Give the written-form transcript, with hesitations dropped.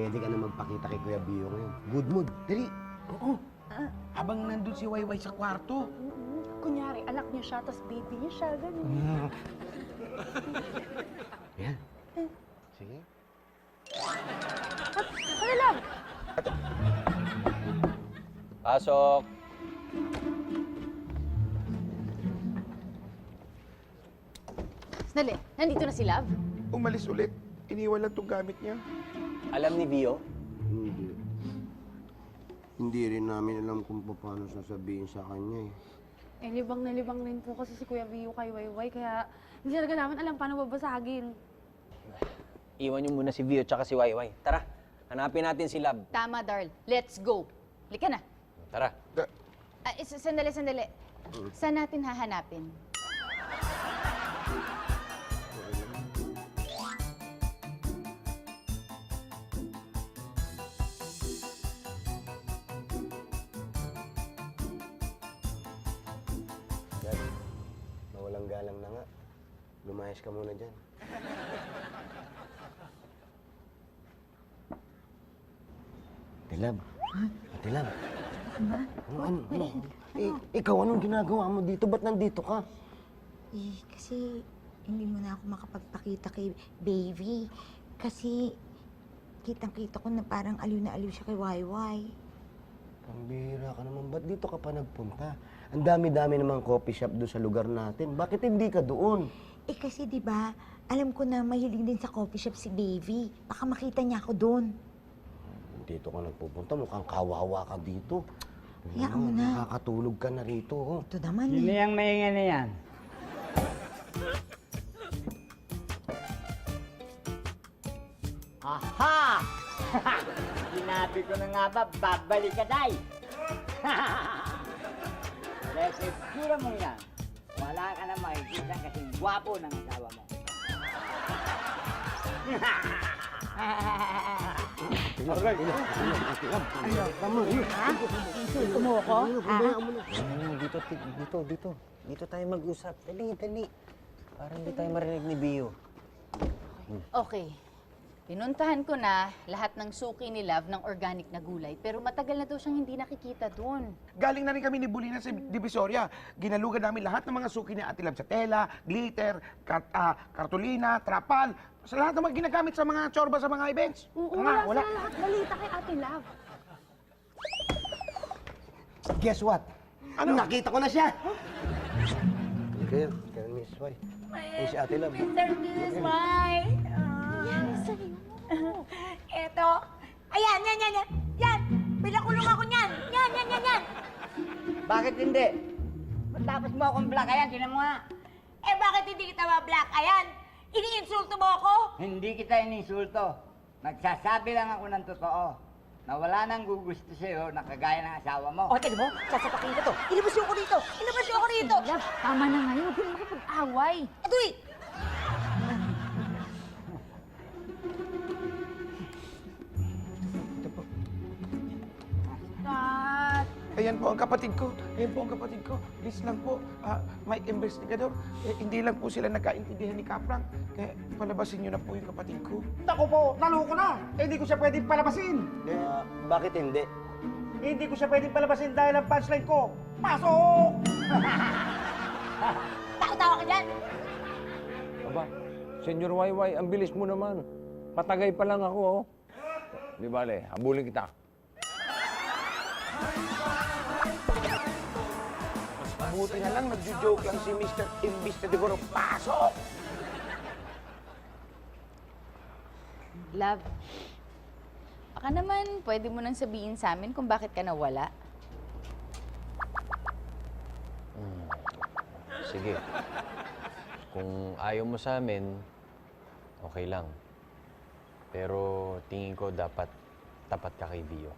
pwede ka na magpakita kay Kuya Bio ngayon. Good mood. Dali. Oo. Habang nandun si Wayway sa kwarto. Kunyari, anak niya siya, tapos baby niya siya, gano'n. Yan. Sige. Ano lang? Pasok. Sandali, nandito na si Love? Umalis ulit. Iniwan lang itong gamit niya. Alam ni Bio? Hindi. Hindi rin namin alam kung paano sasabihin sa kanya eh. Eh, libang na libang rin po kasi si Kuya Bio kay Wayway, kaya hindi talaga namin alam paano babasagin. Iwan niyo muna si Bio tsaka si Wayway. Tara, hanapin natin si Love. Tama, Darl. Let's go. Lika na. Tara. Sandali. Saan natin hahanapin? Dad, mawalang galang na nga. Lumayas ka muna dyan. Atilab. Atilab. Ano? Ikaw, anong ginagawa mo dito? Ba't nandito ka? Eh, kasi hindi mo na ako makapagpakita kay baby. Kasi kitang-kita ko na parang aliw na aliw siya kay Wayway. Pambihira ka naman. Ba't dito ka pa nagpunta? Ang dami-dami namang coffee shop doon sa lugar natin. Bakit hindi ka doon? Eh kasi 'di ba, alam ko na mahilig din sa coffee shop si baby. Baka makita niya ako doon. Dito ka nagpupunta. Mukhang kawawa ka dito. Hayaan mo na. Nakakatulog ka na rito. Oh. Ito naman Sino eh. yung maingay na yan? Aha! Sinabi ko na nga ba, babalik ka, day! Reseptura mo yan. Wala ka na makikita kasing gwapo ng asawa mo. Insulto mo ako? Dito tayo mag-usap. Dali. Para hindi tayo marinig ni Bio. Okay. Pinuntahan ko na lahat ng suki ni Love ng organic na gulay, pero matagal na daw siyang hindi nakikita doon. Galing na rin kami ni Bulina sa Divisoria. Ginalugan namin lahat ng mga suki ni Ate Lab sa tela, glitter, kartolina, trapal. Sa lahat ng mga ginagamit sa mga tsorba sa mga events. Oo, Nga, wala sila lahat balita kay Ate Love. Guess what? Ano? Nakita ko na siya! Kaya, Miss Wai. Ay, si Ate Lab. Eto. Ayan, yan. Yan! Pinakulong ako niyan! Yan! Bakit hindi? Matapos mo akong black, ayan, tinan mo nga. Eh bakit hindi kita ma-black? Ayan! Iniinsulto mo ako? Hindi kita ininsulto. Nagsasabi lang ako ng totoo. Na wala nang gugusto sa'yo na kagaya ng asawa mo. O, tignan mo, sasapakin ko to. Ilabas niyo ako rito! Love, tama na ngayon. Huwag mo makipag-away. Ito eh! Kat! Ayan po ang kapatid ko. Please lang po, may investigador. Hindi lang po sila nagkaintindihan ni Kaprang. Kaya palabasin niyo na po yung kapatid ko. Ako po, naloko na. Hindi ko siya pwedeng palabasin. Bakit hindi? Hindi ko siya pwedeng palabasin dahil ang punchline ko, pasok! Tawa ka dyan! Aba, Senyor Wayway, ang bilis mo naman. Patagay pa lang ako, oh. Di bale, habulin kita. Buti na lang, nagjo-joke lang si Mr. Investigador. Pasok! Love, baka naman pwede mo nang sabihin sa amin kung bakit ka nawala. Sige. Kung ayaw mo sa amin, okay lang. Pero tingin ko dapat tapat ka kay Bio.